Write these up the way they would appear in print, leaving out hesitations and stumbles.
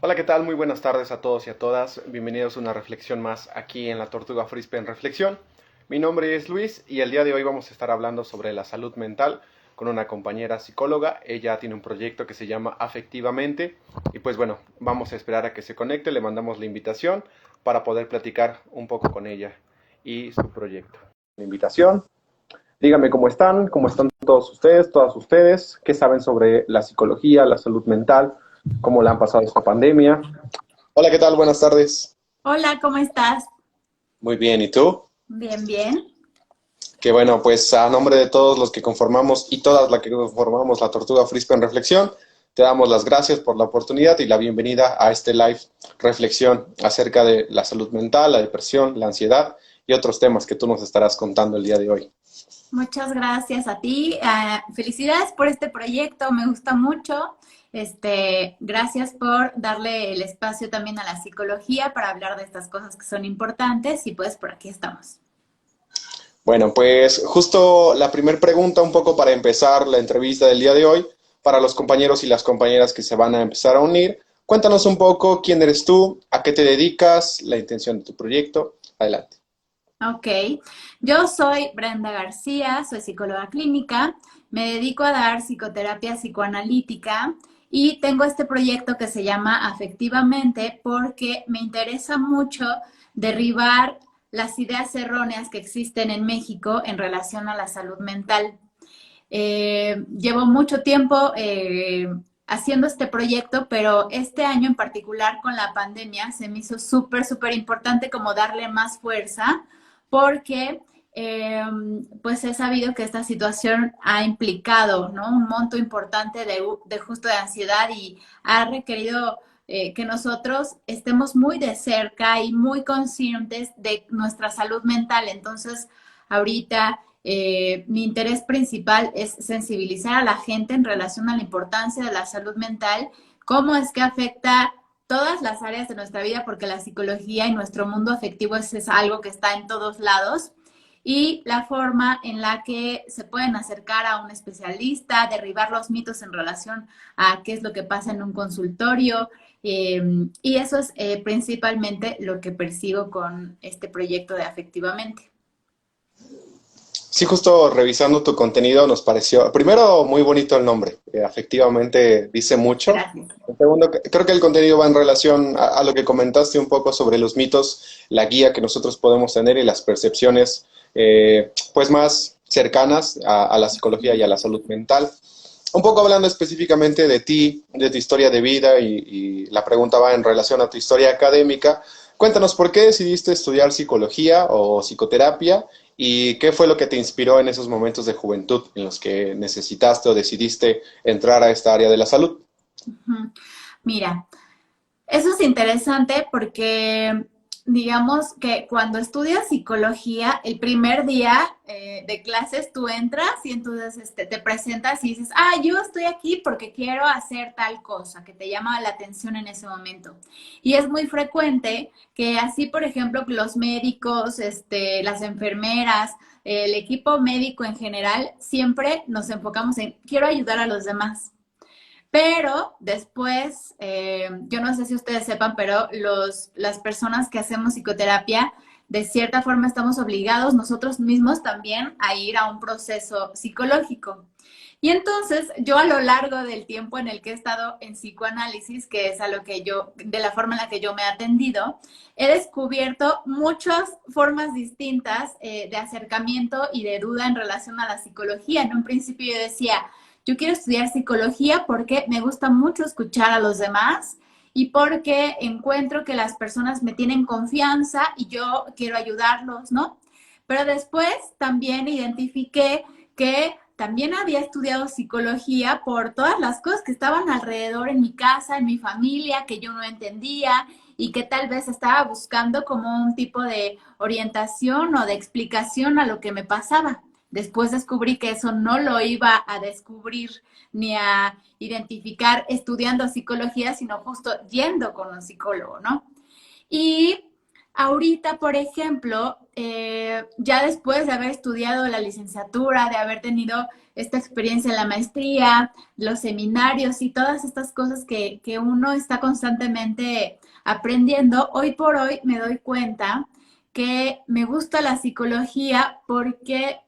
Hola, ¿qué tal? Muy buenas tardes a todos y a todas. Bienvenidos a una reflexión más aquí en la Tortuga Frisbee en Reflexión. Mi nombre es Luis y el día de hoy vamos a estar hablando sobre la salud mental con una compañera psicóloga. Ella tiene un proyecto que se llama Afectivamente y pues bueno, vamos a esperar a que se conecte. Le mandamos la invitación para poder platicar un poco con ella y su proyecto. La invitación. Díganme cómo están todos ustedes, todas ustedes, qué saben sobre la psicología, la salud mental, cómo la han pasado esta pandemia. Hola, ¿qué tal? Buenas tardes. Hola, ¿cómo estás? Muy bien, ¿y tú? Bien, bien. Que bueno, pues a nombre de todos los que conformamos y todas las que conformamos la Tortuga Frisbee en Reflexión, te damos las gracias por la oportunidad y la bienvenida a este live reflexión acerca de la salud mental, la depresión, la ansiedad y otros temas que tú nos estarás contando el día de hoy. Muchas gracias a ti. Felicidades por este proyecto, me gusta mucho. Gracias por darle el espacio también a la psicología para hablar de estas cosas que son importantes y pues por aquí estamos. Bueno, pues justo la primera pregunta, un poco para empezar la entrevista del día de hoy, para los compañeros y las compañeras que se van a empezar a unir. Cuéntanos un poco quién eres tú, a qué te dedicas, la intención de tu proyecto. Adelante. Ok, yo soy Brenda García, soy psicóloga clínica, me dedico a dar psicoterapia psicoanalítica y tengo este proyecto que se llama Afectivamente porque me interesa mucho derribar las ideas erróneas que existen en México en relación a la salud mental. Llevo mucho tiempo haciendo este proyecto, pero este año en particular con la pandemia se me hizo súper importante como darle más fuerza porque pues he sabido que esta situación ha implicado, ¿no?, un monto importante de justo de ansiedad y ha requerido que nosotros estemos muy de cerca y muy conscientes de nuestra salud mental. Entonces, ahorita mi interés principal es sensibilizar a la gente en relación a la importancia de la salud mental, cómo es que afecta todas las áreas de nuestra vida, porque la psicología y nuestro mundo afectivo es algo que está en todos lados, y la forma en la que se pueden acercar a un especialista, derribar los mitos en relación a qué es lo que pasa en un consultorio, y eso es principalmente lo que persigo con este proyecto de Afectivamente. Sí, justo revisando tu contenido nos pareció, primero, muy bonito el nombre, efectivamente dice mucho. Gracias. En segundo, creo que el contenido va en relación a lo que comentaste un poco sobre los mitos, la guía que nosotros podemos tener y las percepciones pues más cercanas a la psicología y a la salud mental. Un poco hablando específicamente de ti, de tu historia de vida y la pregunta va en relación a tu historia académica. Cuéntanos por qué decidiste estudiar psicología o psicoterapia y qué fue lo que te inspiró en esos momentos de juventud en los que necesitaste o decidiste entrar a esta área de la salud. Ujú. Mira, eso es interesante porque digamos que cuando estudias psicología, el primer día de clases tú entras y entonces te presentas y dices, ah, yo estoy aquí porque quiero hacer tal cosa que te llama la atención en ese momento. Y es muy frecuente que así, por ejemplo, los médicos, las enfermeras, el equipo médico en general, siempre nos enfocamos en quiero ayudar a los demás. Pero después, yo no sé si ustedes sepan, pero las personas que hacemos psicoterapia, de cierta forma estamos obligados nosotros mismos también a ir a un proceso psicológico. Y entonces yo a lo largo del tiempo en el que he estado en psicoanálisis, que es a lo que yo, de la forma en la que yo me he atendido, he descubierto muchas formas distintas de acercamiento y de duda en relación a la psicología. En un principio yo decía, yo quiero estudiar psicología porque me gusta mucho escuchar a los demás y porque encuentro que las personas me tienen confianza y yo quiero ayudarlos, ¿no? Pero después también identifiqué que también había estudiado psicología por todas las cosas que estaban alrededor en mi casa, en mi familia, que yo no entendía y que tal vez estaba buscando como un tipo de orientación o de explicación a lo que me pasaba. Después descubrí que eso no lo iba a descubrir ni a identificar estudiando psicología, sino justo yendo con un psicólogo, ¿no? Y ahorita, por ejemplo, ya después de haber estudiado la licenciatura, de haber tenido esta experiencia en la maestría, los seminarios y todas estas cosas que uno está constantemente aprendiendo, hoy por hoy me doy cuenta que me gusta la psicología porque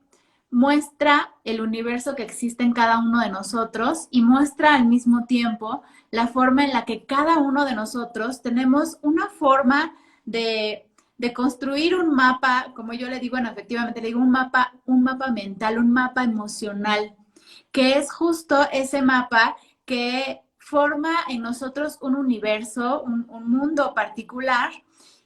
muestra el universo que existe en cada uno de nosotros y muestra al mismo tiempo la forma en la que cada uno de nosotros tenemos una forma de construir un mapa, como yo le digo, bueno, efectivamente le digo un mapa mental, un mapa emocional, que es justo ese mapa que forma en nosotros un universo, un mundo particular.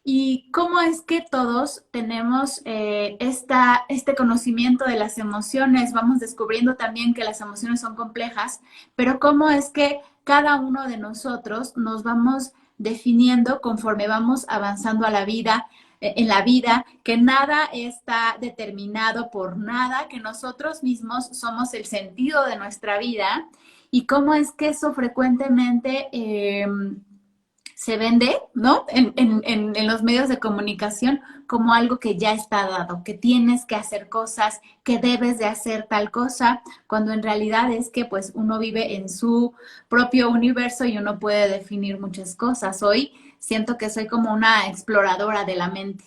Y cómo es que todos tenemos este conocimiento de las emociones, vamos descubriendo también que las emociones son complejas, pero cómo es que cada uno de nosotros nos vamos definiendo conforme vamos avanzando a la vida, en la vida, que nada está determinado por nada, que nosotros mismos somos el sentido de nuestra vida y cómo es que eso frecuentemente se vende, ¿no? En los medios de comunicación como algo que ya está dado, que tienes que hacer cosas, que debes de hacer tal cosa, cuando en realidad es que pues uno vive en su propio universo y uno puede definir muchas cosas. Hoy siento que soy como una exploradora de la mente.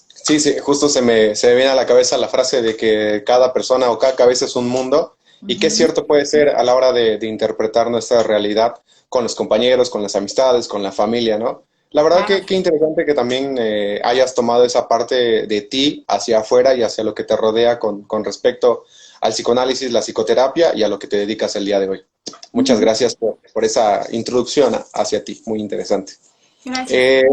Sí, sí, justo se me viene a la cabeza la frase de que cada persona o cada cabeza es un mundo y que es Ujú. cierto puede ser a la hora de interpretar nuestra realidad con los compañeros, con las amistades, con la familia, ¿no? La verdad Claro. que interesante que también hayas tomado esa parte de ti hacia afuera y hacia lo que te rodea con respecto al psicoanálisis, la psicoterapia y a lo que te dedicas el día de hoy. Muchas Ujú. gracias por esa introducción hacia ti, muy interesante. Gracias. Eh,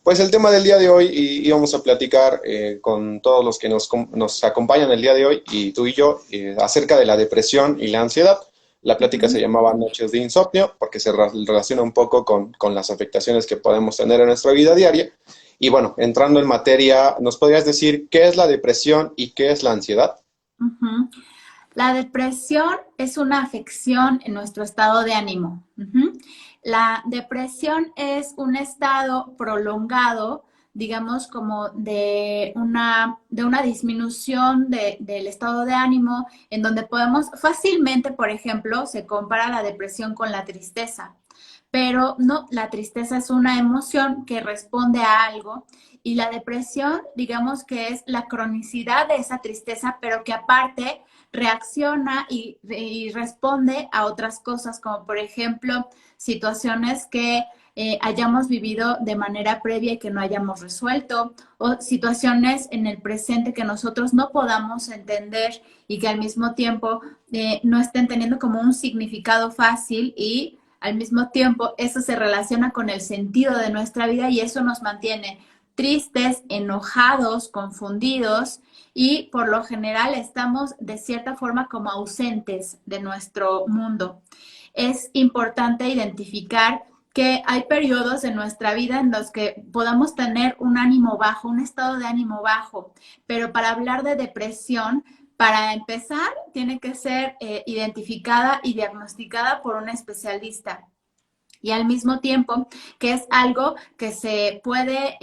pues el tema del día de hoy íbamos a platicar con todos los que nos acompañan el día de hoy y tú y yo acerca de la depresión y la ansiedad. La plática se Ujú. llamaba Noches de Insomnio porque se relaciona un poco con las afectaciones que podemos tener en nuestra vida diaria. Y bueno, entrando en materia, ¿nos podrías decir qué es la depresión y qué es la ansiedad? Ujú. La depresión es una afección en nuestro estado de ánimo. Ujú. La depresión es un estado prolongado, digamos, como de una disminución del estado de ánimo, en donde podemos fácilmente, por ejemplo, se compara la depresión con la tristeza. Pero no, la tristeza es una emoción que responde a algo y la depresión, digamos que es la cronicidad de esa tristeza, pero que aparte reacciona y responde a otras cosas, como por ejemplo situaciones que hayamos vivido de manera previa y que no hayamos resuelto, o situaciones en el presente que nosotros no podamos entender y que al mismo tiempo no estén teniendo como un significado fácil y al mismo tiempo eso se relaciona con el sentido de nuestra vida y eso nos mantiene tristes, enojados, confundidos y por lo general estamos de cierta forma como ausentes de nuestro mundo. Es importante identificar que hay periodos en nuestra vida en los que podamos tener un ánimo bajo, un estado de ánimo bajo, pero para hablar de depresión, para empezar, tiene que ser identificada y diagnosticada por un especialista y al mismo tiempo que es algo que se puede,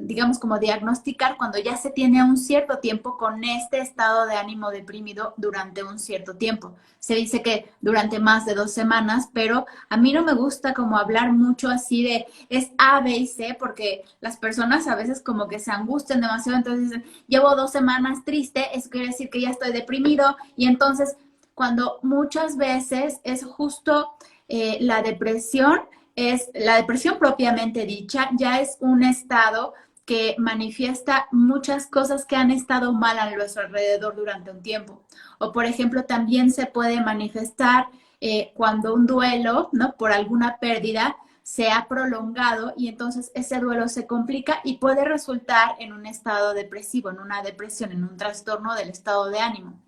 digamos, como diagnosticar cuando ya se tiene un cierto tiempo con este estado de ánimo deprimido durante un cierto tiempo. Se dice que durante más de 2 semanas, pero a mí no me gusta como hablar mucho así de es A, B y C, porque las personas a veces como que se angustian demasiado, entonces dicen, llevo 2 semanas triste, eso quiere decir que ya estoy deprimido, y entonces cuando muchas veces es justo la depresión propiamente dicha, ya es un estado que manifiesta muchas cosas que han estado mal a nuestro alrededor durante un tiempo. O, por ejemplo, también se puede manifestar cuando un duelo, ¿no? Por alguna pérdida se ha prolongado y entonces ese duelo se complica y puede resultar en un estado depresivo, en una depresión, en un trastorno del estado de ánimo.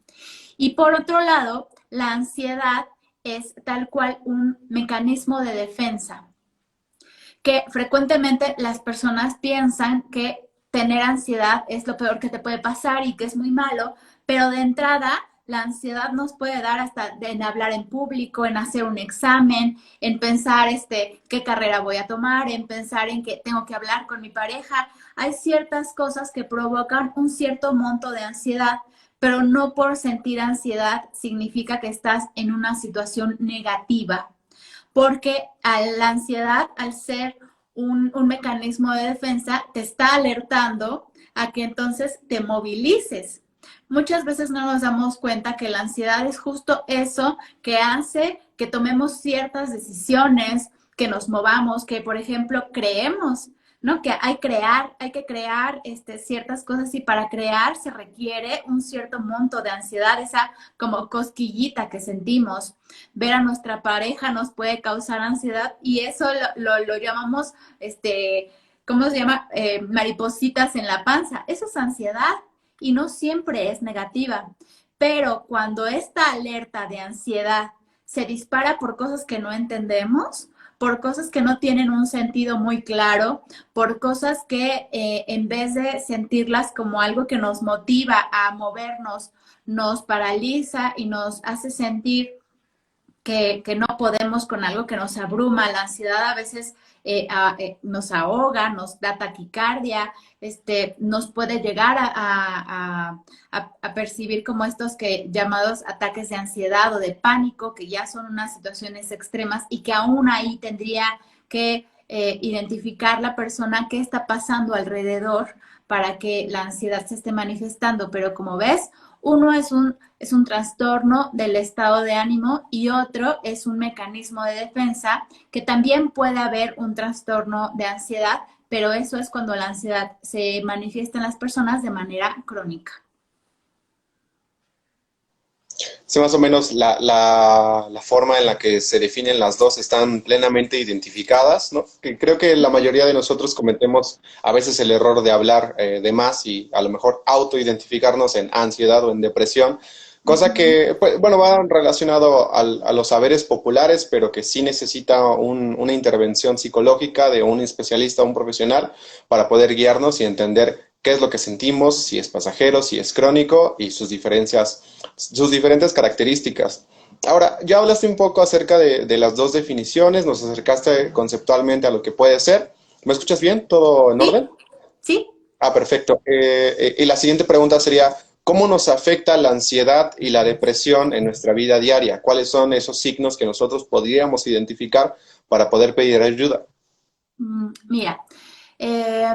Y por otro lado, la ansiedad es tal cual un mecanismo de defensa, que frecuentemente las personas piensan que tener ansiedad es lo peor que te puede pasar y que es muy malo, pero de entrada la ansiedad nos puede dar hasta en hablar en público, en hacer un examen, en pensar qué carrera voy a tomar, en pensar en que tengo que hablar con mi pareja. Hay ciertas cosas que provocan un cierto monto de ansiedad, pero no por sentir ansiedad significa que estás en una situación negativa, porque la ansiedad, al ser un mecanismo de defensa, te está alertando a que entonces te movilices. Muchas veces no nos damos cuenta que la ansiedad es justo eso que hace que tomemos ciertas decisiones, que nos movamos, que por ejemplo creemos, ¿no? Que hay que crear ciertas cosas y para crear se requiere un cierto monto de ansiedad, esa como cosquillita que sentimos. Ver a nuestra pareja nos puede causar ansiedad y eso lo llamamos, ¿cómo se llama? Maripositas en la panza. Eso es ansiedad y no siempre es negativa. Pero cuando esta alerta de ansiedad se dispara por cosas que no entendemos, por cosas que no tienen un sentido muy claro, por cosas que en vez de sentirlas como algo que nos motiva a movernos, nos paraliza y nos hace sentir que no podemos con algo que nos abruma. La ansiedad a veces nos ahoga, nos da taquicardia, nos puede llegar a percibir como estos llamados ataques de ansiedad o de pánico, que ya son unas situaciones extremas y que aún ahí tendría que identificar la persona qué está pasando alrededor para que la ansiedad se esté manifestando. Pero como ves, uno es un trastorno del estado de ánimo y otro es un mecanismo de defensa, que también puede haber un trastorno de ansiedad, pero eso es cuando la ansiedad se manifiesta en las personas de manera crónica. Sí, más o menos la forma en la que se definen las dos están plenamente identificadas, ¿no? Que creo que la mayoría de nosotros cometemos a veces el error de hablar de más y a lo mejor autoidentificarnos en ansiedad o en depresión, cosa que, pues, bueno, va relacionado a los saberes populares, pero que sí necesita una intervención psicológica de un especialista, un profesional, para poder guiarnos y entender qué es lo que sentimos, si es pasajero, si es crónico y sus diferentes características. Ahora, ya hablaste un poco acerca de las dos definiciones, nos acercaste conceptualmente a lo que puede ser. ¿Me escuchas bien? ¿Todo en Sí, orden? sí. Ah, perfecto. Y la siguiente pregunta sería, ¿cómo nos afecta la ansiedad y la depresión en nuestra vida diaria? ¿Cuáles son esos signos que nosotros podríamos identificar para poder pedir ayuda? Mira, eh,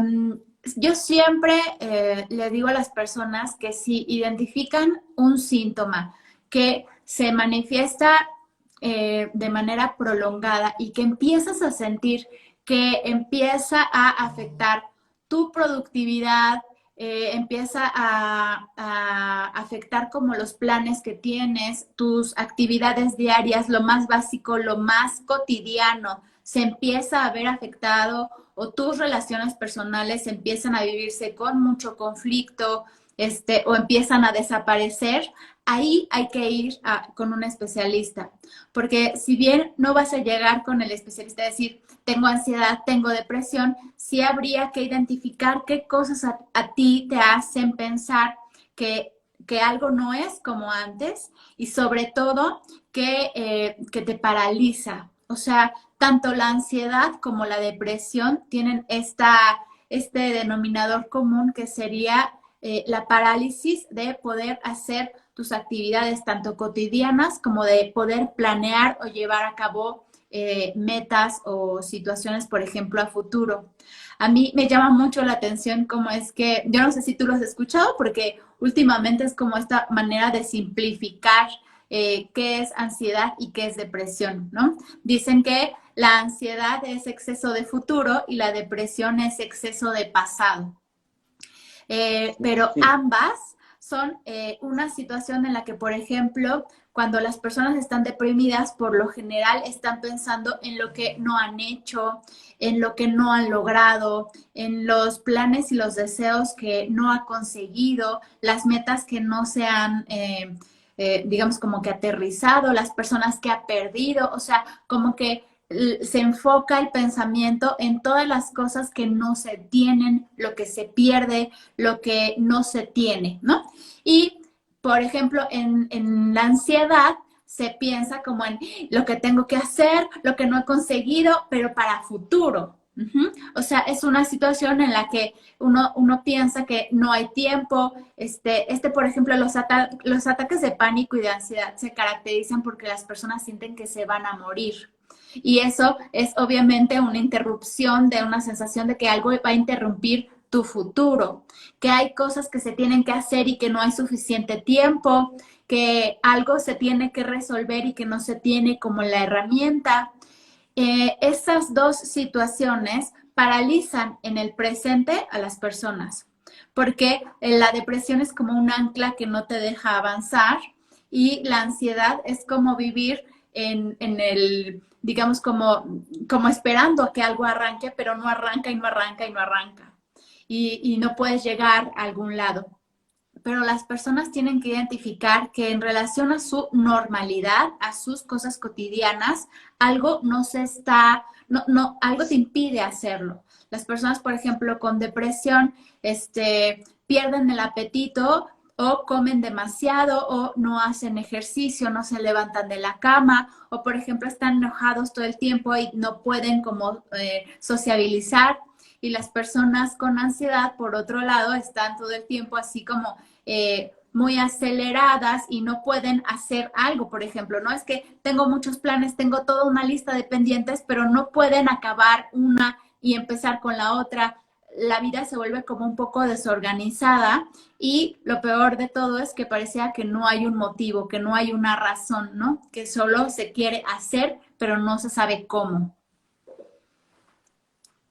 yo siempre le digo a las personas que si identifican un síntoma que se manifiesta de manera prolongada y que empiezas a sentir que empieza a afectar tu productividad, empieza a afectar como los planes que tienes, tus actividades diarias, lo más básico, lo más cotidiano, se empieza a ver afectado o tus relaciones personales empiezan a vivirse con mucho conflicto, o empiezan a desaparecer, ahí hay que ir con un especialista. Porque si bien no vas a llegar con el especialista a decir, tengo ansiedad, tengo depresión, sí habría que identificar qué cosas a ti te hacen pensar que algo no es como antes y sobre todo que te paraliza. O sea, tanto la ansiedad como la depresión tienen este denominador común que sería la parálisis de poder hacer tus actividades tanto cotidianas como de poder planear o llevar a cabo metas o situaciones, por ejemplo, a futuro. A mí me llama mucho la atención cómo es que, yo no sé si tú lo has escuchado, porque últimamente es como esta manera de simplificar qué es ansiedad y qué es depresión, ¿no? Dicen que la ansiedad es exceso de futuro y la depresión es exceso de pasado. Pero ambas son una situación en la que, por ejemplo, cuando las personas están deprimidas, por lo general están pensando en lo que no han hecho, en lo que no han logrado, en los planes y los deseos que no ha conseguido, las metas que no se han, digamos, como que aterrizado, las personas que ha perdido, o sea, como que se enfoca el pensamiento en todas las cosas que no se tienen, lo que se pierde, lo que no se tiene, ¿no? Y, por ejemplo, en la ansiedad se piensa como en lo que tengo que hacer, lo que no he conseguido, pero para futuro. Ujú. O sea, es una situación en la que uno piensa que no hay tiempo. Por ejemplo, los ataques de pánico y de ansiedad se caracterizan porque las personas sienten que se van a morir. Y eso es obviamente una interrupción de una sensación de que algo va a interrumpir tu futuro, que hay cosas que se tienen que hacer y que no hay suficiente tiempo, que algo se tiene que resolver y que no se tiene como la herramienta. Estas dos situaciones paralizan en el presente a las personas, porque la depresión es como un ancla que no te deja avanzar y la ansiedad es como vivir digamos, como esperando a que algo arranque, pero no arranca y no arranca y no arranca. Y no puedes llegar a algún lado, pero las personas tienen que identificar que en relación a su normalidad, a sus cosas cotidianas, algo no se está, algo te impide hacerlo. Las personas, por ejemplo, con depresión, pierden el apetito o comen demasiado o no hacen ejercicio, no se levantan de la cama o, por ejemplo, están enojados todo el tiempo y no pueden como sociabilizar. Y las personas con ansiedad, por otro lado, están todo el tiempo así como muy aceleradas y no pueden hacer algo, por ejemplo, no es que tengo muchos planes, tengo toda una lista de pendientes, pero no pueden acabar una y empezar con la otra. La vida se vuelve como un poco desorganizada y lo peor de todo es que parecía que no hay un motivo, que no hay una razón, ¿no? Que solo se quiere hacer, pero no se sabe cómo.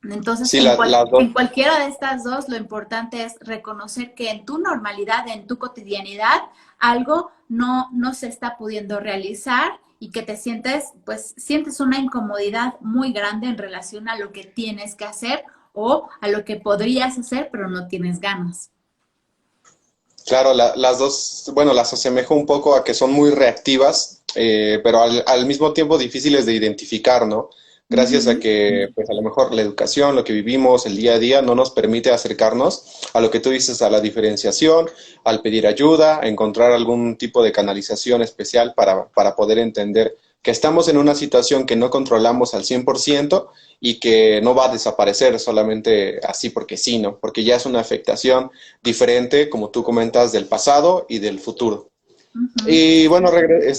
Entonces, Sí, las dos. en cualquiera de estas dos, lo importante es reconocer que en tu normalidad, en tu cotidianidad, algo no se está pudiendo realizar y que te sientes, pues, sientes una incomodidad muy grande en relación a lo que tienes que hacer o a lo que podrías hacer, pero no tienes ganas. Claro, las dos, bueno, las asemejo un poco a que son muy reactivas, pero al mismo tiempo difíciles de identificar, ¿no? Gracias a Ujú. que, pues a lo mejor la educación, lo que vivimos, el día a día, no nos permite acercarnos a lo que tú dices, a la diferenciación, al pedir ayuda, a encontrar algún tipo de canalización especial para poder entender que estamos en una situación que no controlamos al 100% y que no va a desaparecer solamente así porque sí, ¿no? Porque ya es una afectación diferente, como tú comentas, del pasado y del futuro. Ujú. Y bueno,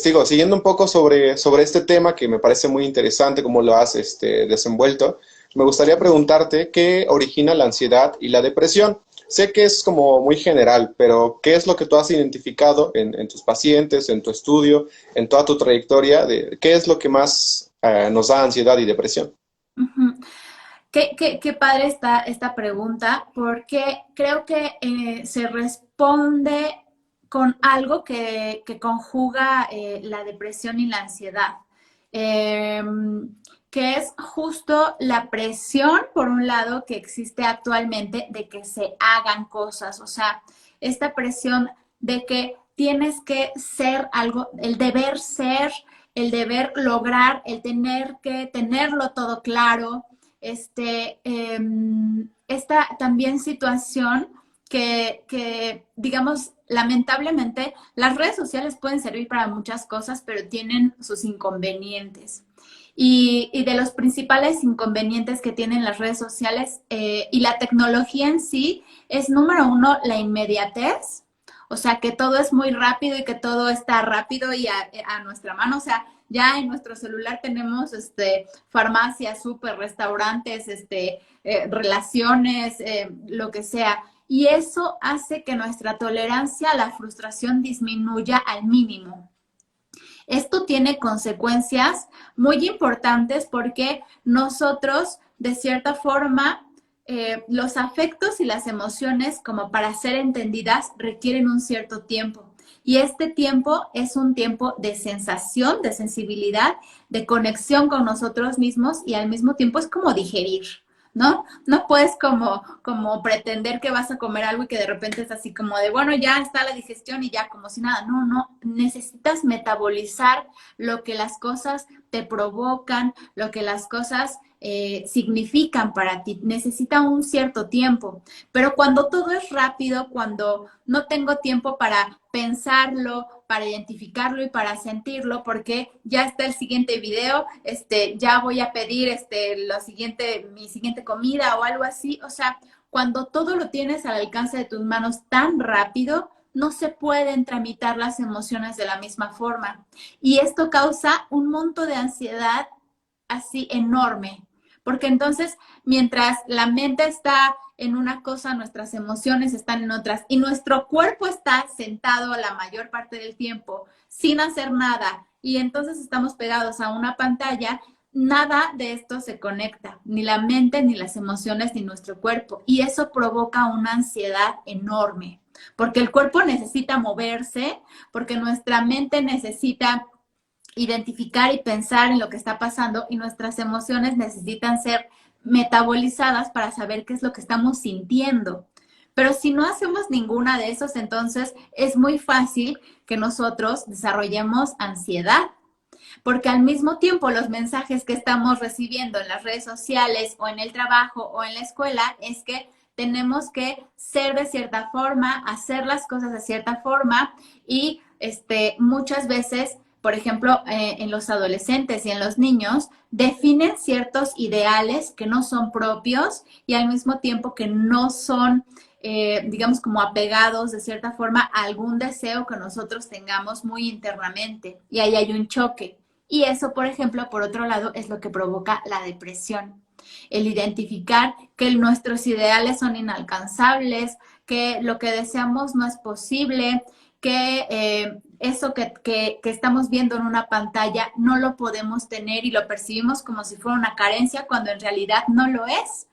digo, siguiendo un poco sobre este tema que me parece muy interesante, cómo lo has desenvuelto, me gustaría preguntarte qué origina la ansiedad y la depresión. Sé que es como muy general, pero ¿qué es lo que tú has identificado en tus pacientes, en tu estudio, en toda tu trayectoria? ¿Qué es lo que más nos da ansiedad y depresión? Ujú. Qué padre está esta pregunta, porque creo que se responde con algo que conjuga la depresión y la ansiedad, eh, que es justo la presión, por un lado, que existe actualmente de que se hagan cosas, o sea, esta presión de que tienes que ser algo, el deber ser, el deber lograr, el tener que tenerlo todo claro, esta también situación digamos, lamentablemente, las redes sociales pueden servir para muchas cosas, pero tienen sus inconvenientes. Y de los principales inconvenientes que tienen las redes sociales y la tecnología en sí es, número uno, la inmediatez. O sea, que todo es muy rápido y que todo está rápido y a nuestra mano. O sea, ya en nuestro celular tenemos farmacias, súper, restaurantes, relaciones, lo que sea. Y eso hace que nuestra tolerancia a la frustración disminuya al mínimo. Esto tiene consecuencias muy importantes porque nosotros, de cierta forma, los afectos y las emociones, como para ser entendidas, requieren un cierto tiempo. Y este tiempo es un tiempo de sensación, de sensibilidad, de conexión con nosotros mismos y al mismo tiempo es como digerir, ¿no? No puedes como pretender que vas a comer algo y que de repente es así como de, bueno, ya está la digestión y ya como si nada. No, no, necesitas metabolizar lo que las cosas te provocan, lo que las cosas significan para ti. Necesita un cierto tiempo. Pero cuando todo es rápido, cuando no tengo tiempo para pensarlo, para identificarlo y para sentirlo, porque ya está el siguiente video, ya voy a pedir mi siguiente comida o algo así. O sea, cuando todo lo tienes al alcance de tus manos tan rápido, no se pueden tramitar las emociones de la misma forma. Y esto causa un monto de ansiedad así enorme. Porque entonces, mientras la mente está en una cosa, nuestras emociones están en otras y nuestro cuerpo está sentado la mayor parte del tiempo sin hacer nada y entonces estamos pegados a una pantalla, nada de esto se conecta, ni la mente, ni las emociones, ni nuestro cuerpo. Y eso provoca una ansiedad enorme, porque el cuerpo necesita moverse, porque nuestra mente necesita identificar y pensar en lo que está pasando y nuestras emociones necesitan ser metabolizadas para saber qué es lo que estamos sintiendo. Pero si no hacemos ninguna de esos, entonces es muy fácil que nosotros desarrollemos ansiedad, porque al mismo tiempo los mensajes que estamos recibiendo en las redes sociales o en el trabajo o en la escuela es que tenemos que ser de cierta forma, hacer las cosas de cierta forma y muchas veces, por ejemplo, en los adolescentes y en los niños, definen ciertos ideales que no son propios y al mismo tiempo que no son, digamos, como apegados de cierta forma a algún deseo que nosotros tengamos muy internamente. Y ahí hay un choque. Y eso, por ejemplo, por otro lado, es lo que provoca la depresión. El identificar que nuestros ideales son inalcanzables, que lo que deseamos no es posible, que eso que estamos viendo en una pantalla no lo podemos tener y lo percibimos como si fuera una carencia cuando en realidad no lo es.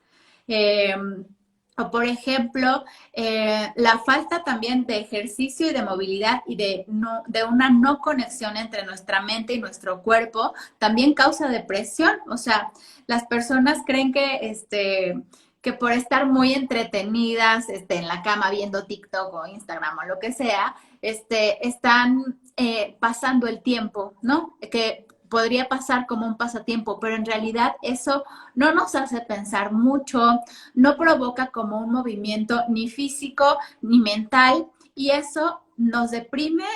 O por ejemplo, la falta también de ejercicio y de movilidad y de una no conexión entre nuestra mente y nuestro cuerpo también causa depresión. O sea, las personas creen que por estar muy entretenidas en la cama viendo TikTok o Instagram o lo que sea, están pasando el tiempo, ¿no? Que podría pasar como un pasatiempo, pero en realidad eso no nos hace pensar mucho, no provoca como un movimiento ni físico ni mental y eso nos deprime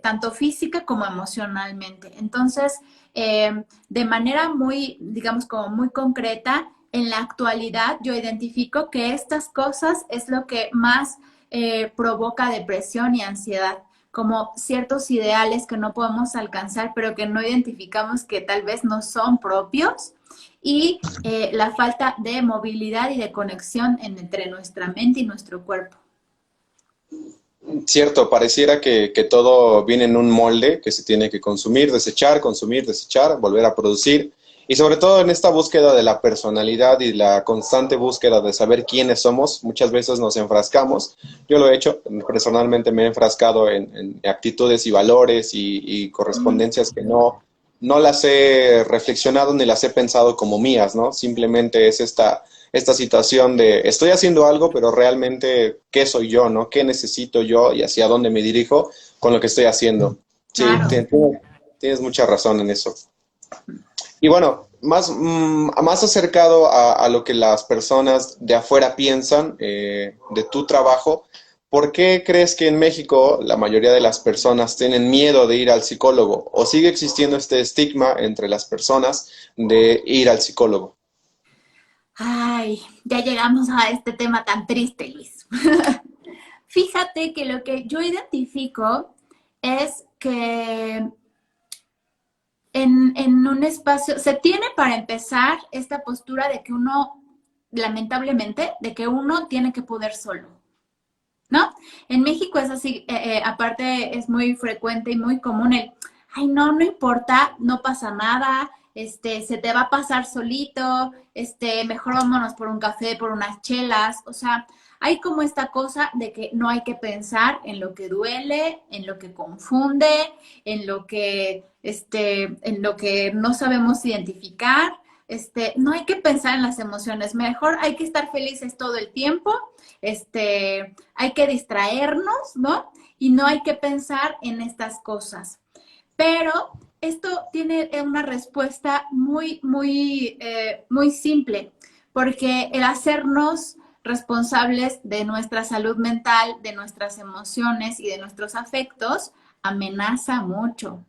tanto física como emocionalmente. Entonces, de manera muy, digamos, como muy concreta, en la actualidad yo identifico que estas cosas es lo que más provoca depresión y ansiedad, como ciertos ideales que no podemos alcanzar, pero que no identificamos que tal vez no son propios, y la falta de movilidad y de conexión entre nuestra mente y nuestro cuerpo. Cierto, pareciera que todo viene en un molde que se tiene que consumir, desechar, volver a producir. Y sobre todo en esta búsqueda de la personalidad y la constante búsqueda de saber quiénes somos, muchas veces nos enfrascamos. Yo lo he hecho, personalmente me he enfrascado en actitudes y valores y correspondencias que no las he reflexionado ni las he pensado como mías, ¿no? Simplemente es esta situación de estoy haciendo algo, pero realmente, ¿qué soy yo, no? ¿Qué necesito yo y hacia dónde me dirijo con lo que estoy haciendo? Sí, Claro. tienes mucha razón en eso. Y bueno, más acercado a lo que las personas de afuera piensan de tu trabajo, ¿por qué crees que en México la mayoría de las personas tienen miedo de ir al psicólogo? ¿O sigue existiendo este estigma entre las personas de ir al psicólogo? Ay, ya llegamos a este tema tan triste, Luis. Fíjate que lo que yo identifico es que en un espacio, se tiene para empezar esta postura de que uno, lamentablemente, de que uno tiene que poder solo, ¿no? En México es así, aparte es muy frecuente y muy común ay, no importa, no pasa nada, se te va a pasar solito, mejor vámonos por un café, por unas chelas, o sea, hay como esta cosa de que no hay que pensar en lo que duele, en lo que confunde, en lo que no sabemos identificar, no hay que pensar en las emociones, mejor hay que estar felices todo el tiempo, hay que distraernos, ¿no? Y no hay que pensar en estas cosas. Pero esto tiene una respuesta muy simple, porque el hacernos responsables de nuestra salud mental, de nuestras emociones y de nuestros afectos amenaza mucho.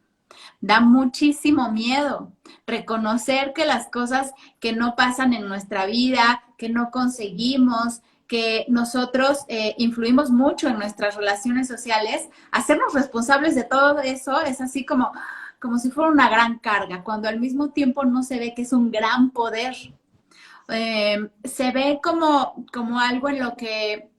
Da muchísimo miedo reconocer que las cosas que no pasan en nuestra vida, que no conseguimos, que nosotros influimos mucho en nuestras relaciones sociales, hacernos responsables de todo eso es así como si fuera una gran carga, cuando al mismo tiempo no se ve que es un gran poder. Se ve como algo en lo que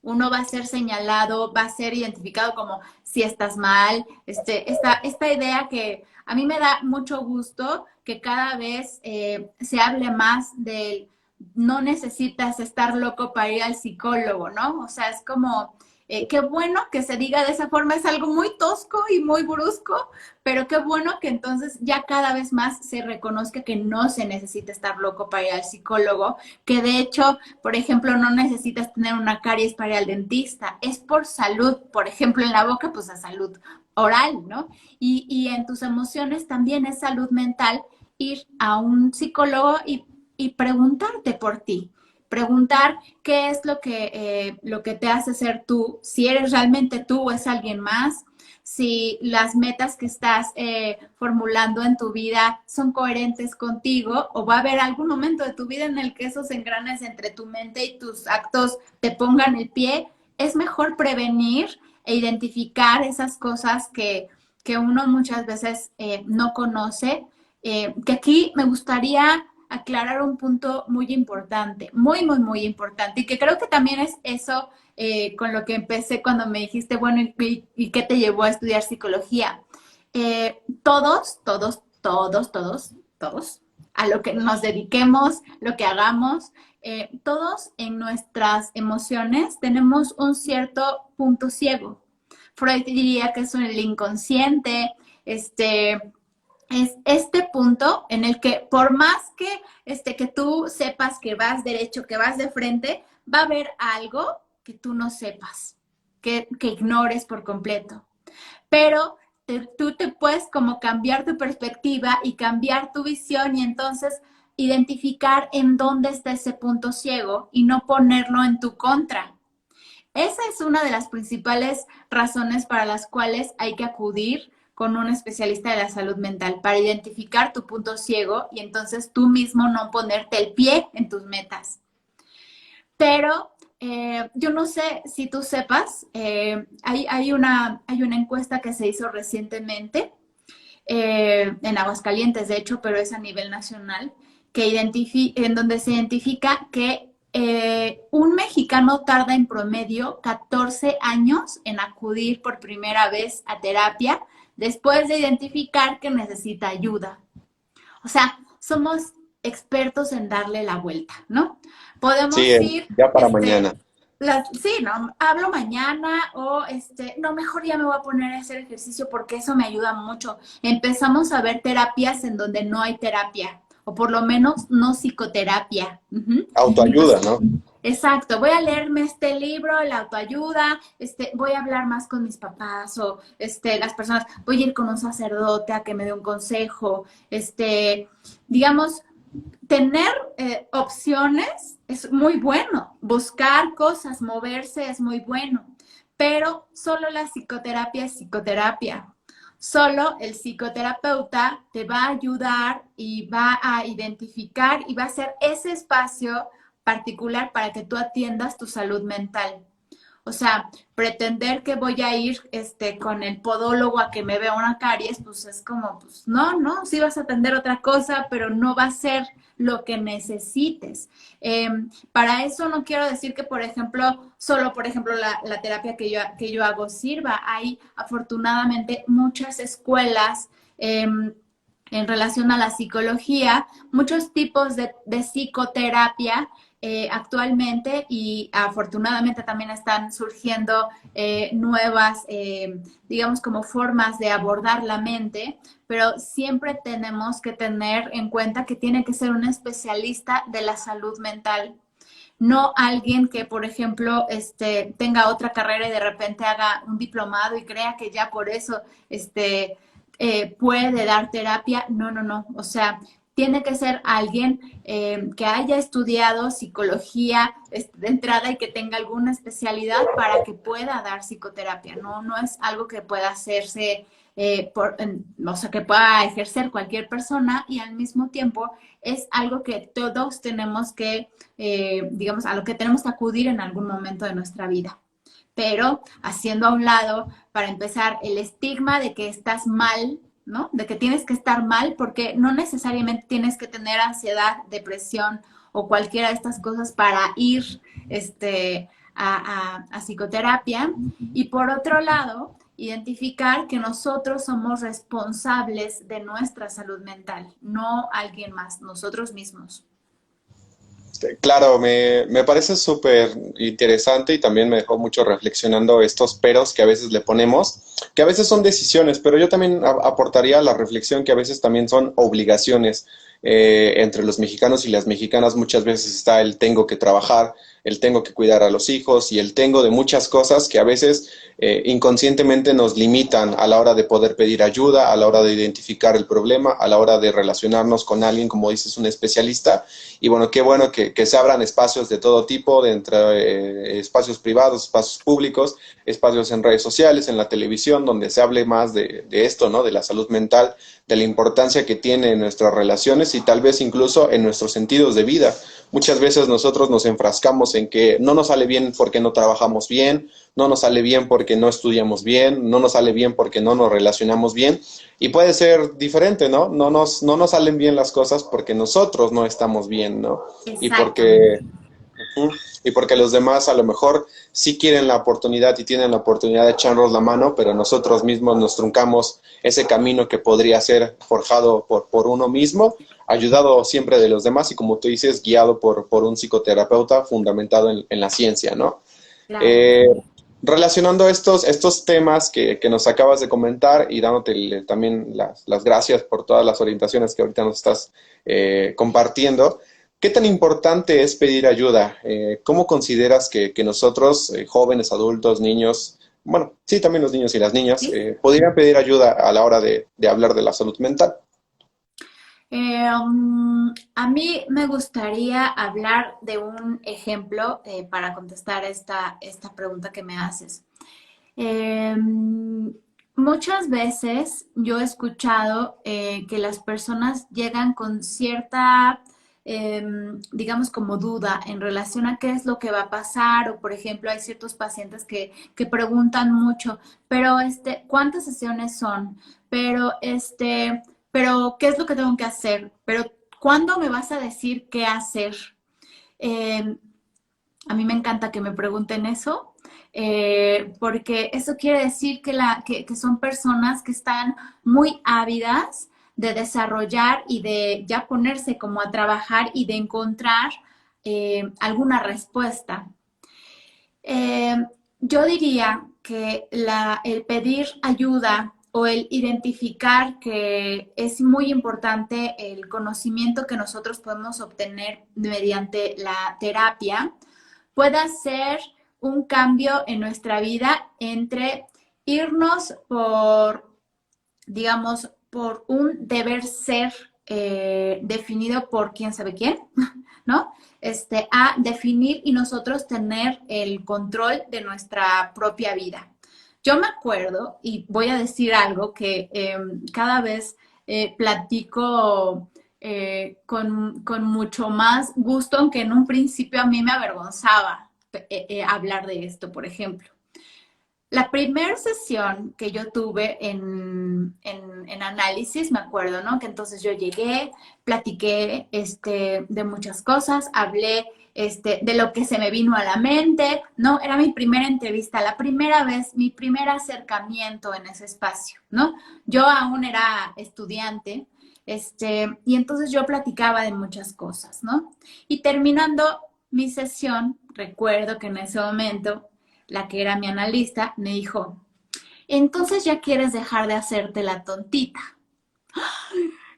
uno va a ser señalado, va a ser identificado como si estás mal, esta idea que a mí me da mucho gusto que cada vez se hable más del no necesitas estar loco para ir al psicólogo, ¿no? O sea, es como, qué bueno que se diga de esa forma, es algo muy tosco y muy brusco, pero qué bueno que entonces ya cada vez más se reconozca que no se necesita estar loco para ir al psicólogo, que de hecho, por ejemplo, no necesitas tener una caries para ir al dentista, es por salud, por ejemplo, en la boca, pues a salud oral, ¿no? Y en tus emociones también es salud mental ir a un psicólogo y preguntarte por ti, preguntar qué es lo que te hace ser tú, si eres realmente tú o es alguien más, si las metas que estás formulando en tu vida son coherentes contigo o va a haber algún momento de tu vida en el que esos engranes entre tu mente y tus actos te pongan el pie. Es mejor prevenir e identificar esas cosas que uno muchas veces no conoce. Que aquí me gustaría aclarar un punto muy importante, muy importante, y que creo que también es eso con lo que empecé cuando me dijiste, bueno, ¿y qué te llevó a estudiar psicología? Todos, a lo que nos dediquemos, lo que hagamos, todos en nuestras emociones tenemos un cierto punto ciego. Freud diría que es el inconsciente, es este punto en el que por más que tú sepas que vas derecho, que vas de frente, va a haber algo que tú no sepas, que ignores por completo. Pero tú te puedes como cambiar tu perspectiva y cambiar tu visión y entonces identificar en dónde está ese punto ciego y no ponerlo en tu contra. Esa es una de las principales razones para las cuales hay que acudir con un especialista de la salud mental, para identificar tu punto ciego y entonces tú mismo no ponerte el pie en tus metas. Pero yo no sé si tú sepas, hay una encuesta que se hizo recientemente en Aguascalientes, de hecho, pero es a nivel nacional, en donde se identifica que un mexicano tarda en promedio 14 años en acudir por primera vez a terapia después de identificar que necesita ayuda. O sea, somos expertos en darle la vuelta, ¿no? Podemos Sí, ir, ya para mañana. sí, no, hablo mañana o no, mejor ya me voy a poner a hacer ejercicio porque eso me ayuda mucho. Empezamos a ver terapias en donde no hay terapia, o por lo menos no psicoterapia. Autoayuda, Entonces, ¿no? exacto, voy a leerme este libro, la autoayuda, voy a hablar más con mis papás o las personas, voy a ir con un sacerdote a que me dé un consejo, digamos, tener opciones es muy bueno, buscar cosas, moverse es muy bueno, pero solo la psicoterapia es psicoterapia. Solo el psicoterapeuta te va a ayudar y va a identificar y va a hacer ese espacio particular para que tú atiendas tu salud mental. O sea, pretender que voy a ir con el podólogo a que me vea una caries, pues es como, pues no, sí vas a atender otra cosa, pero no va a ser lo que necesites. Para eso no quiero decir que, por ejemplo, solo, por ejemplo, la terapia que yo hago sirva. Hay afortunadamente muchas escuelas en relación a la psicología, muchos tipos de psicoterapia actualmente y afortunadamente también están surgiendo nuevas, digamos, como formas de abordar la mente, pero siempre tenemos que tener en cuenta que tiene que ser un especialista de la salud mental, no alguien que, por ejemplo, tenga otra carrera y de repente haga un diplomado y crea que ya por eso, puede dar terapia. No, no, no. O sea, tiene que ser alguien que haya estudiado psicología de entrada y que tenga alguna especialidad para que pueda dar psicoterapia. No, no es algo que pueda hacerse, o sea, que pueda ejercer cualquier persona, y al mismo tiempo es algo que todos tenemos que, digamos, a lo que tenemos que acudir en algún momento de nuestra vida. Pero haciendo a un lado, para empezar, el estigma de que estás mal, ¿no? De que tienes que estar mal, porque no necesariamente tienes que tener ansiedad, depresión o cualquiera de estas cosas para ir a psicoterapia. Y por otro lado, identificar que nosotros somos responsables de nuestra salud mental, no alguien más, nosotros mismos. Claro, me parece súper interesante y también me dejó mucho reflexionando estos peros que a veces le ponemos, que a veces son decisiones, pero yo también aportaría la reflexión que a veces también son obligaciones. Entre los mexicanos y las mexicanas muchas veces está el tengo que trabajar, el tengo que cuidar a los hijos y el tengo de muchas cosas que a veces inconscientemente nos limitan a la hora de poder pedir ayuda, a la hora de identificar el problema, a la hora de relacionarnos con alguien, como dices, un especialista. Y bueno que se abran espacios de todo tipo, espacios privados, espacios públicos, espacios en redes sociales, en la televisión, donde se hable más de esto, ¿no? De la salud mental, de la importancia que tiene en nuestras relaciones y tal vez incluso en nuestros sentidos de vida. Muchas veces nosotros nos enfrascamos en que no nos sale bien porque no trabajamos bien, no nos sale bien porque no estudiamos bien, no nos sale bien porque no nos relacionamos bien. Y puede ser diferente, ¿no? No nos salen bien las cosas porque nosotros no estamos bien, ¿no? Y porque, Exactamente. ujú, y porque los demás a lo mejor sí quieren la oportunidad y tienen la oportunidad de echarnos la mano, pero nosotros mismos nos truncamos ese camino que podría ser forjado por uno mismo, ayudado siempre de los demás y como tú dices, guiado por un psicoterapeuta fundamentado en la ciencia, ¿no? Claro. Eh, Relacionando estos temas que nos acabas de comentar y dándote también las gracias por todas las orientaciones que ahorita nos estás compartiendo, ¿qué tan importante es pedir ayuda? ¿Cómo consideras que nosotros, jóvenes, adultos, niños, bueno, sí, también los niños y las niñas, ¿Sí? podrían pedir ayuda a la hora de hablar de la salud mental? A mí me gustaría hablar de un ejemplo para contestar esta pregunta que me haces. Eh, Muchas veces yo he escuchado que las personas llegan con cierta, eh, digamos, como duda en relación a qué es lo que va a pasar, o por ejemplo, hay ciertos pacientes que preguntan mucho, pero ¿cuántas sesiones son? Pero pero ¿qué es lo que tengo que hacer? Pero ¿cuándo me vas a decir qué hacer? Eh, a mí me encanta que me pregunten eso, porque eso quiere decir que son personas que están muy ávidas de desarrollar y de ya ponerse como a trabajar y de encontrar alguna respuesta. Eh, yo diría que el pedir ayuda o el identificar que es muy importante el conocimiento que nosotros podemos obtener mediante la terapia, pueda ser un cambio en nuestra vida entre irnos por, digamos, por un deber ser definido por quién sabe quién, ¿no? A definir y nosotros tener el control de nuestra propia vida. Yo me acuerdo, y voy a decir algo que cada vez platico con mucho más gusto, aunque en un principio a mí me avergonzaba hablar de esto, por ejemplo. La primera sesión que yo tuve en análisis, me acuerdo, ¿no? Que entonces yo llegué, platiqué de muchas cosas, hablé de lo que se me vino a la mente, ¿no? Era mi primera entrevista, la primera vez, mi primer acercamiento en ese espacio, ¿no? Yo aún era estudiante, y entonces yo platicaba de muchas cosas, ¿no? Y terminando mi sesión, recuerdo que en ese momento la que era mi analista, me dijo, entonces ya quieres dejar de hacerte la tontita.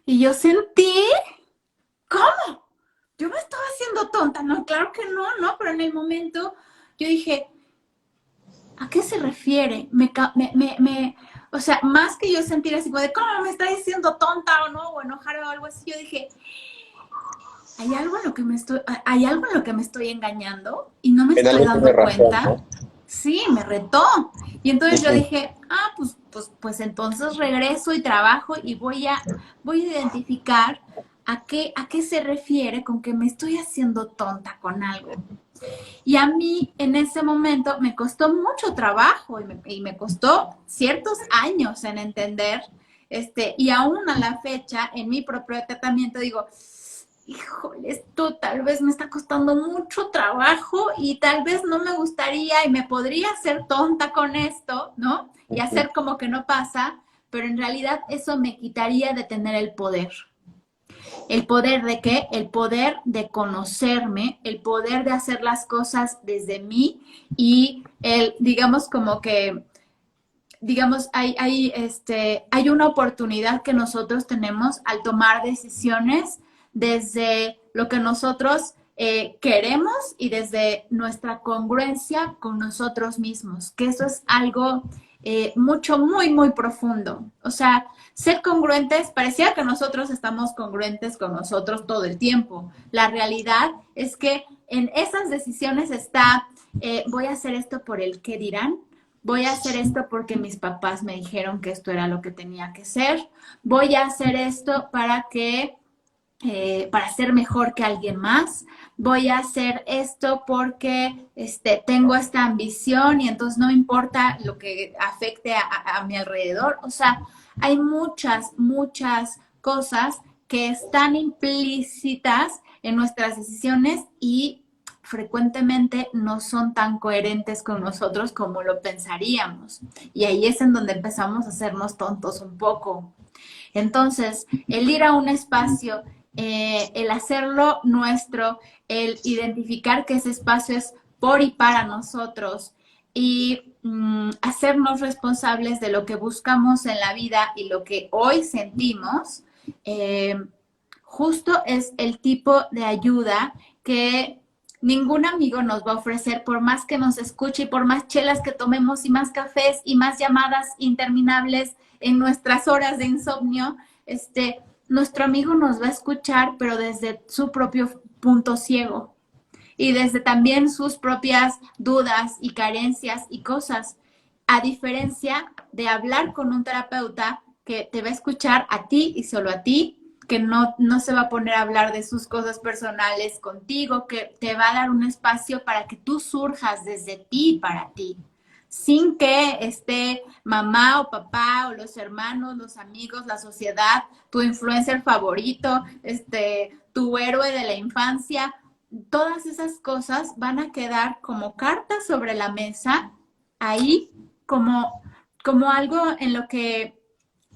Y yo sentí, ¿cómo? Yo me estaba haciendo tonta. No, claro que no, no, pero en el momento yo dije, ¿a qué se refiere? o sea, más que yo sentir así como de, ¿cómo me está diciendo tonta o no? O enojar o algo así, yo dije, hay algo en lo que me estoy engañando y no me En estoy algo tiene dando razón, cuenta. ¿no? Sí, me retó. Y entonces yo Ujú. dije, pues entonces regreso y trabajo y voy a identificar a qué se refiere con que me estoy haciendo tonta con algo. Y a mí en ese momento me costó mucho trabajo y me costó ciertos años en entender, y aún a la fecha, en mi propio tratamiento, digo, híjole, esto tal vez me está costando mucho trabajo y tal vez no me gustaría y me podría hacer tonta con esto, ¿no? Y Ujú. hacer como que no pasa, pero en realidad eso me quitaría de tener el poder. ¿El poder de qué? El poder de conocerme, el poder de hacer las cosas desde mí y digamos como que, digamos, hay una oportunidad que nosotros tenemos al tomar decisiones desde lo que nosotros queremos y desde nuestra congruencia con nosotros mismos, que eso es algo muy profundo. O sea, ser congruentes, parecía que nosotros estamos congruentes con nosotros todo el tiempo. La realidad es que en esas decisiones está, voy a hacer esto por el qué dirán, voy a hacer esto porque mis papás me dijeron que esto era lo que tenía que ser, voy a hacer esto para ser mejor que alguien más, voy a hacer esto porque tengo esta ambición y entonces no importa lo que afecte a mi alrededor. O sea, hay muchas cosas que están implícitas en nuestras decisiones y frecuentemente no son tan coherentes con nosotros como lo pensaríamos. Y ahí es en donde empezamos a hacernos tontos un poco. Entonces, el ir a un espacio, el hacerlo nuestro, el identificar que ese espacio es por y para nosotros y hacernos responsables de lo que buscamos en la vida y lo que hoy sentimos, eh, justo es el tipo de ayuda que ningún amigo nos va a ofrecer por más que nos escuche y por más chelas que tomemos y más cafés y más llamadas interminables en nuestras horas de insomnio, nuestro amigo nos va a escuchar, pero desde su propio punto ciego y desde también sus propias dudas y carencias y cosas, a diferencia de hablar con un terapeuta que te va a escuchar a ti y solo a ti, que no se va a poner a hablar de sus cosas personales contigo, que te va a dar un espacio para que tú surjas desde ti para ti, sin que esté mamá o papá o los hermanos, los amigos, la sociedad, tu influencer favorito, tu héroe de la infancia. Todas esas cosas van a quedar como cartas sobre la mesa, ahí como algo en lo que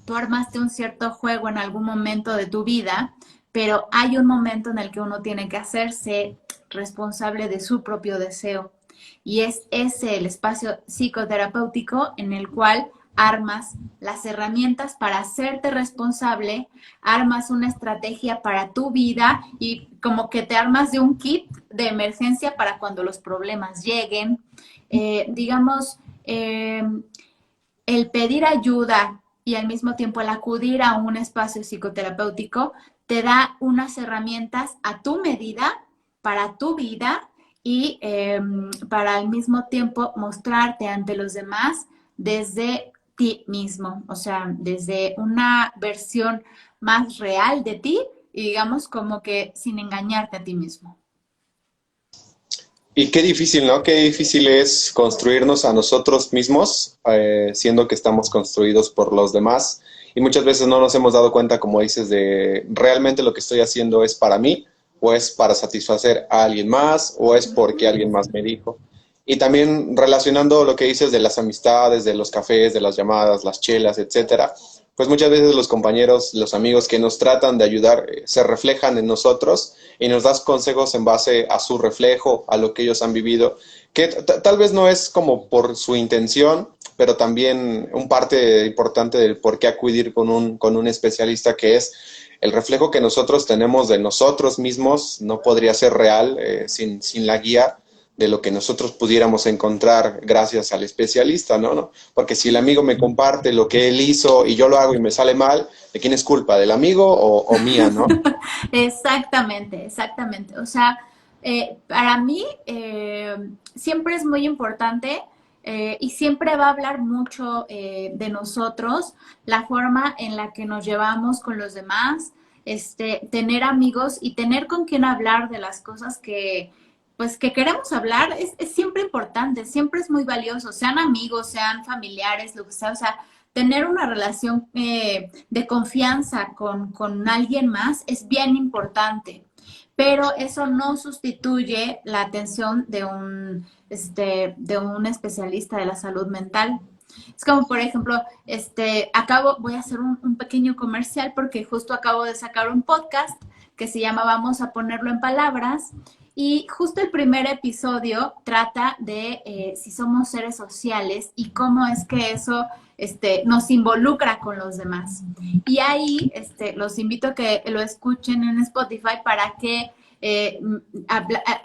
tú armaste un cierto juego en algún momento de tu vida, pero hay un momento en el que uno tiene que hacerse responsable de su propio deseo. Y es ese el espacio psicoterapéutico en el cual armas las herramientas para hacerte responsable, armas una estrategia para tu vida y como que te armas de un kit de emergencia para cuando los problemas lleguen. Digamos, el pedir ayuda y al mismo tiempo el acudir a un espacio psicoterapéutico te da unas herramientas a tu medida para tu vida y para al mismo tiempo mostrarte ante los demás desde ti mismo, o sea, desde una versión más real de ti y digamos como que sin engañarte a ti mismo. Y qué difícil, ¿no? Qué difícil es construirnos a nosotros mismos, siendo que estamos construidos por los demás. Y muchas veces no nos hemos dado cuenta, como dices, de realmente lo que estoy haciendo es para mí, o es para satisfacer a alguien más, o es porque alguien más me dijo. Y también relacionando lo que dices de las amistades, de los cafés, de las llamadas, las chelas, etcétera, pues muchas veces los compañeros, los amigos que nos tratan de ayudar se reflejan en nosotros y nos das consejos en base a su reflejo, a lo que ellos han vivido, que tal vez no es como por su intención, pero también un parte importante del por qué acudir con un especialista, que es el reflejo que nosotros tenemos de nosotros mismos, no podría ser real sin la guía de lo que nosotros pudiéramos encontrar gracias al especialista, ¿no? Porque si el amigo me comparte lo que él hizo y yo lo hago y me sale mal, ¿de quién es culpa? ¿Del amigo o mía, no? Exactamente, exactamente. O sea, para mí siempre es muy importante y siempre va a hablar mucho de nosotros, la forma en la que nos llevamos con los demás, tener amigos y tener con quien hablar de las cosas que, pues, que queremos hablar es siempre importante, siempre es muy valioso, sean amigos, sean familiares, lo que sea, o sea, tener una relación de confianza con alguien más es bien importante, pero eso no sustituye la atención de un especialista de la salud mental. Es como, por ejemplo, voy a hacer un pequeño comercial porque justo acabo de sacar un podcast que se llama Vamos a ponerlo en palabras. Y justo el primer episodio trata de si somos seres sociales y cómo es que eso nos involucra con los demás. Y ahí los invito a que lo escuchen en Spotify para que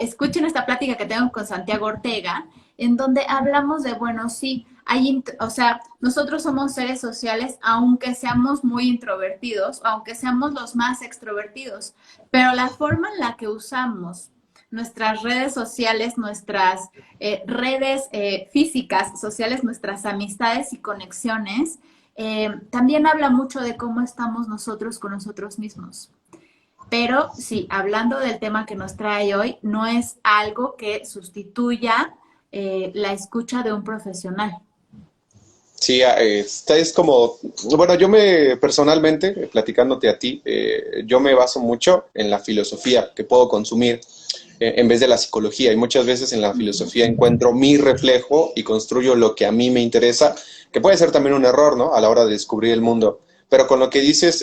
escuchen esta plática que tengo con Santiago Ortega, en donde hablamos de, bueno, sí, o sea, nosotros somos seres sociales, aunque seamos muy introvertidos, aunque seamos los más extrovertidos, pero la forma en la que usamos nuestras redes sociales, nuestras redes físicas, sociales, nuestras amistades y conexiones, también habla mucho de cómo estamos nosotros con nosotros mismos. Pero sí, hablando del tema que nos trae hoy, no es algo que sustituya la escucha de un profesional. Sí, esta es como, bueno, personalmente, platicándote a ti, yo me baso mucho en la filosofía que puedo consumir en vez de la psicología. Y muchas veces en la filosofía encuentro mi reflejo y construyo lo que a mí me interesa, que puede ser también un error, ¿no? A la hora de descubrir el mundo. Pero con lo que dices,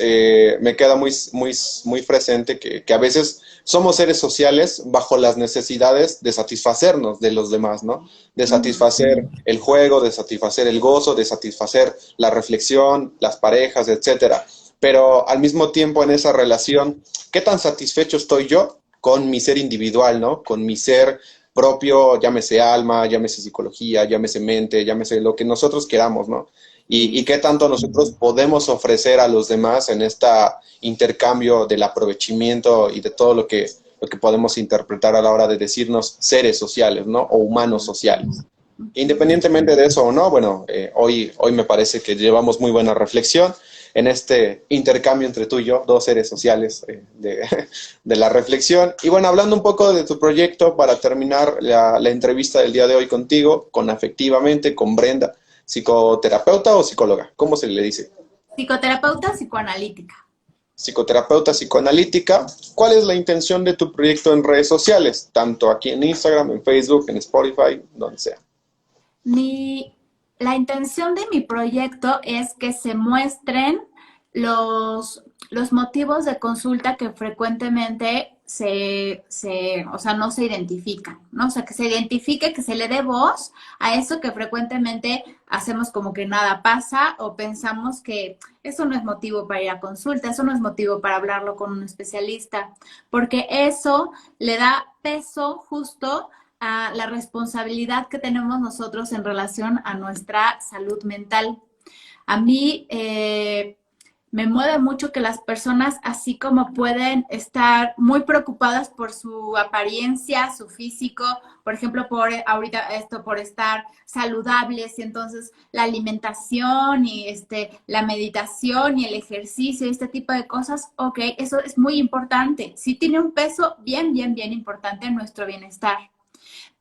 me queda muy presente que a veces somos seres sociales bajo las necesidades de satisfacernos de los demás, ¿no? De satisfacer el juego, de satisfacer el gozo, de satisfacer la reflexión, las parejas, etcétera. Pero al mismo tiempo en esa relación, ¿qué tan satisfecho estoy yo con mi ser individual, ¿no? Con mi ser propio, llámese alma, llámese psicología, llámese mente, llámese lo que nosotros queramos, ¿no? Y qué tanto nosotros podemos ofrecer a los demás en este intercambio del aprovechamiento y de todo lo que podemos interpretar a la hora de decirnos seres sociales, ¿no? O humanos sociales. Independientemente de eso o no, bueno, hoy me parece que llevamos muy buena reflexión en este intercambio entre tú y yo, dos seres sociales de la reflexión. Y bueno, hablando un poco de tu proyecto, para terminar la entrevista del día de hoy contigo, con Afectivamente, con Brenda, ¿psicoterapeuta o psicóloga? ¿Cómo se le dice? Psicoterapeuta psicoanalítica. Psicoterapeuta psicoanalítica. ¿Cuál es la intención de tu proyecto en redes sociales? Tanto aquí en Instagram, en Facebook, en Spotify, donde sea. La intención de mi proyecto es que se muestren los motivos de consulta que frecuentemente o sea, no se identifican, ¿no? O sea, que se identifique, que se le dé voz a eso que frecuentemente hacemos como que nada pasa o pensamos que eso no es motivo para ir a consulta, eso no es motivo para hablarlo con un especialista, porque eso le da peso justo a la responsabilidad que tenemos nosotros en relación a nuestra salud mental. A mí me mueve mucho que las personas, así como pueden estar muy preocupadas por su apariencia, su físico, por ejemplo, por estar saludables, y entonces la alimentación y la meditación y el ejercicio y este tipo de cosas, ok, eso es muy importante. Sí tiene un peso bien, bien, bien importante en nuestro bienestar.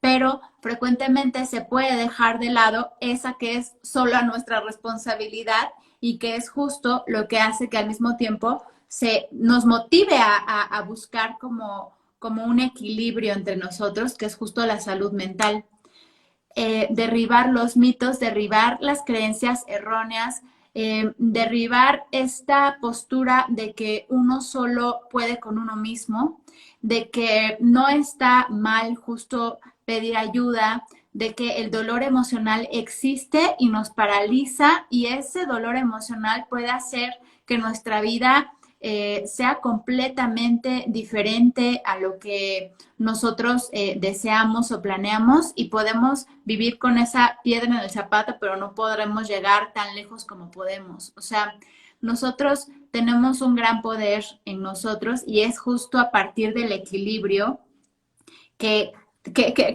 Pero frecuentemente se puede dejar de lado esa que es solo a nuestra responsabilidad y que es justo lo que hace que al mismo tiempo nos motive a buscar como un equilibrio entre nosotros, que es justo la salud mental. Derribar los mitos, derribar las creencias erróneas, derribar esta postura de que uno solo puede con uno mismo, de que no está mal justo pedir ayuda, de que el dolor emocional existe y nos paraliza y ese dolor emocional puede hacer que nuestra vida sea completamente diferente a lo que nosotros deseamos o planeamos, y podemos vivir con esa piedra en el zapato, pero no podremos llegar tan lejos como podemos. O sea, nosotros tenemos un gran poder en nosotros, y es justo a partir del equilibrio que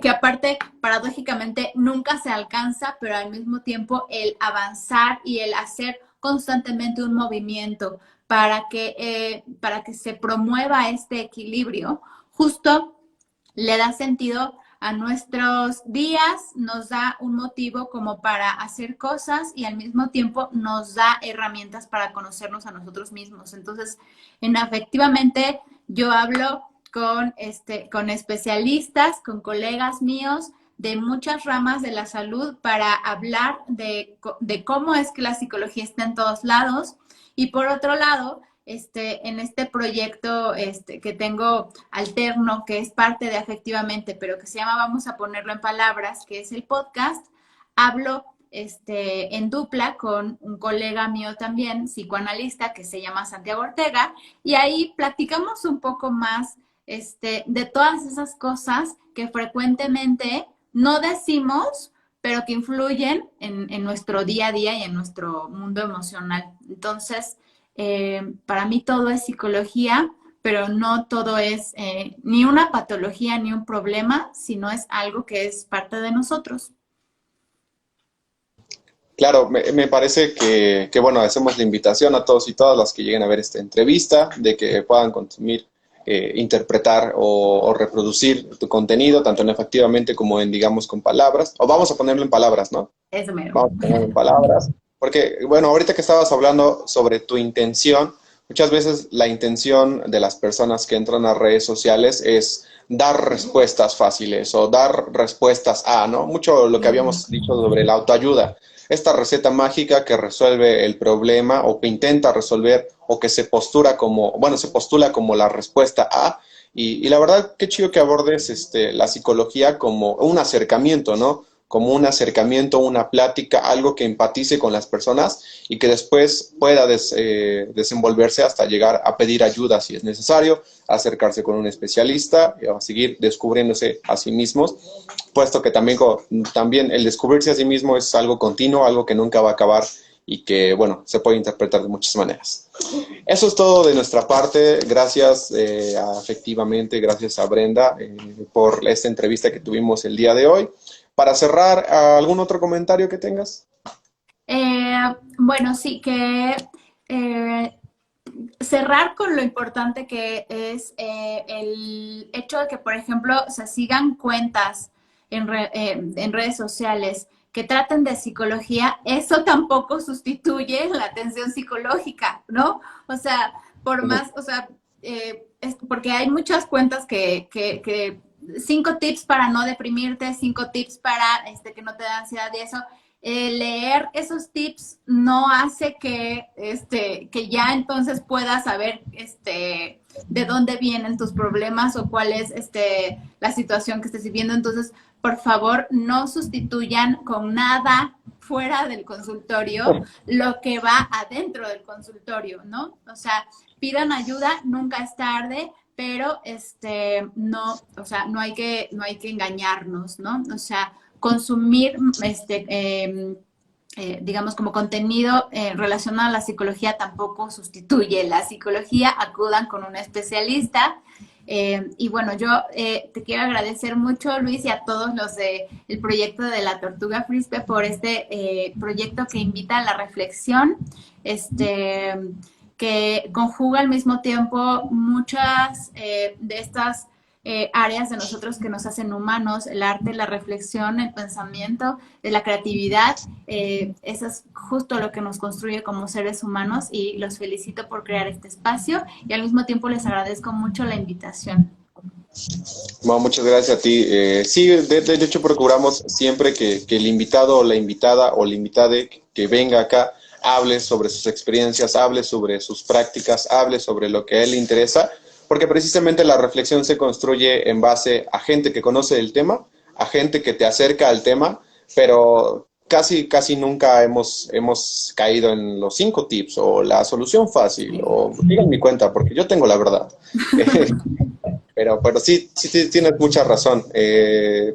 aparte, paradójicamente, nunca se alcanza, pero al mismo tiempo el avanzar y el hacer constantemente un movimiento para que se promueva este equilibrio, justo le da sentido a nuestros días, nos da un motivo como para hacer cosas, y al mismo tiempo nos da herramientas para conocernos a nosotros mismos. Entonces, efectivamente, yo hablo con especialistas, con colegas míos de muchas ramas de la salud, para hablar de cómo es que la psicología está en todos lados. Y por otro lado, en este proyecto que tengo alterno, que es parte de Afectivamente, pero que se llama Vamos a ponerlo en palabras, que es el podcast, hablo en dupla con un colega mío también, psicoanalista, que se llama Santiago Ortega, y ahí platicamos un poco más de todas esas cosas que frecuentemente no decimos, pero que influyen en nuestro día a día y en nuestro mundo emocional. Entonces, para mí todo es psicología, pero no todo es ni una patología ni un problema, sino es algo que es parte de nosotros. Claro, me parece que, bueno, hacemos la invitación a todos y todas las que lleguen a ver esta entrevista, de que puedan consumir, interpretar o reproducir tu contenido, tanto en Efectivamente como en, digamos, con palabras, o vamos a ponerlo en palabras, ¿no? Eso mero. Vamos a ponerlo en palabras, porque, bueno, ahorita que estabas hablando sobre tu intención, muchas veces la intención de las personas que entran a redes sociales es dar respuestas fáciles o dar respuestas a, ¿no? Mucho lo que habíamos dicho sobre la autoayuda. Esta receta mágica que resuelve el problema, o que intenta resolver, o que se postula como la respuesta a. Y la verdad, qué chido que abordes la psicología como un acercamiento, ¿no? Como un acercamiento, una plática, algo que empatice con las personas y que después pueda desenvolverse hasta llegar a pedir ayuda si es necesario, acercarse con un especialista, a seguir descubriéndose a sí mismos, puesto que también el descubrirse a sí mismo es algo continuo, algo que nunca va a acabar y que, bueno, se puede interpretar de muchas maneras. Eso es todo de nuestra parte. Gracias Efectivamente, gracias a Brenda por esta entrevista que tuvimos el día de hoy. Para cerrar, ¿algún otro comentario que tengas? Bueno, sí, que cerrar con lo importante que es el hecho de que, por ejemplo, se sigan cuentas en redes sociales que traten de psicología. Eso tampoco sustituye la atención psicológica, ¿no? O sea, por más, o sea, porque hay muchas cuentas que 5 tips para no deprimirte, 5 tips para que no te da ansiedad, y eso. Leer esos tips no hace que ya entonces puedas saber de dónde vienen tus problemas o cuál es la situación que estés viviendo. Entonces, por favor, no sustituyan con nada fuera del consultorio lo que va adentro del consultorio, ¿no? O sea, pidan ayuda, nunca es tarde, pero no, o sea, no hay que engañarnos, ¿no? O sea, consumir digamos, como contenido relacionado a la psicología tampoco sustituye la psicología. Acudan con un especialista. Y bueno, yo te quiero agradecer mucho, Luis, y a todos los del proyecto de la Tortuga Frisbee por este proyecto que invita a la reflexión, que conjuga al mismo tiempo muchas de estas áreas de nosotros que nos hacen humanos: el arte, la reflexión, el pensamiento, la creatividad. Eso es justo lo que nos construye como seres humanos, y los felicito por crear este espacio, y al mismo tiempo les agradezco mucho la invitación. Bueno, muchas gracias a ti. Sí, de hecho procuramos siempre que el invitado o la invitada o la invitada que venga acá hable sobre sus experiencias, hable sobre sus prácticas, hable sobre lo que a él le interesa, porque precisamente la reflexión se construye en base a gente que conoce el tema, a gente que te acerca al tema, pero casi nunca hemos caído en los 5 tips o la solución fácil o digan mi cuenta porque yo tengo la verdad. Pero sí, tienes mucha razón.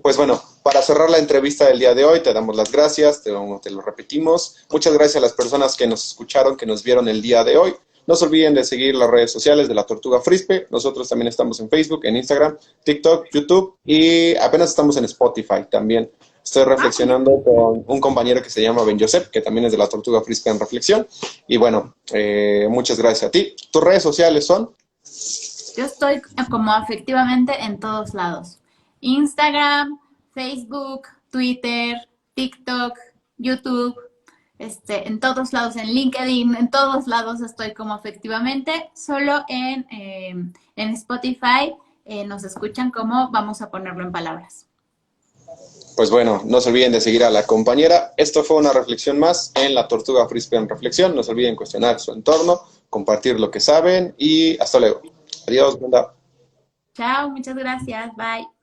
Pues bueno, para cerrar la entrevista del día de hoy, te damos las gracias, te lo repetimos. Muchas gracias a las personas que nos escucharon, que nos vieron el día de hoy. No se olviden de seguir las redes sociales de La Tortuga Frispe. Nosotros también estamos en Facebook, en Instagram, TikTok, YouTube y apenas estamos en Spotify también. Estoy reflexionando con un compañero que se llama Ben Joseph, que también es de La Tortuga Frispe en Reflexión. Y bueno, muchas gracias a ti. ¿Tus redes sociales son? Yo estoy como afectivamente en todos lados. Instagram, Facebook, Twitter, TikTok, YouTube, en todos lados, en LinkedIn, en todos lados estoy como afectivamente. Solo en Spotify nos escuchan como vamos a ponerlo en palabras. Pues bueno, no se olviden de seguir a la compañera. Esto fue una reflexión más en La Tortuga Frisbee en Reflexión. No se olviden cuestionar su entorno, compartir lo que saben y hasta luego. Adiós, Brenda. Chao, muchas gracias, bye.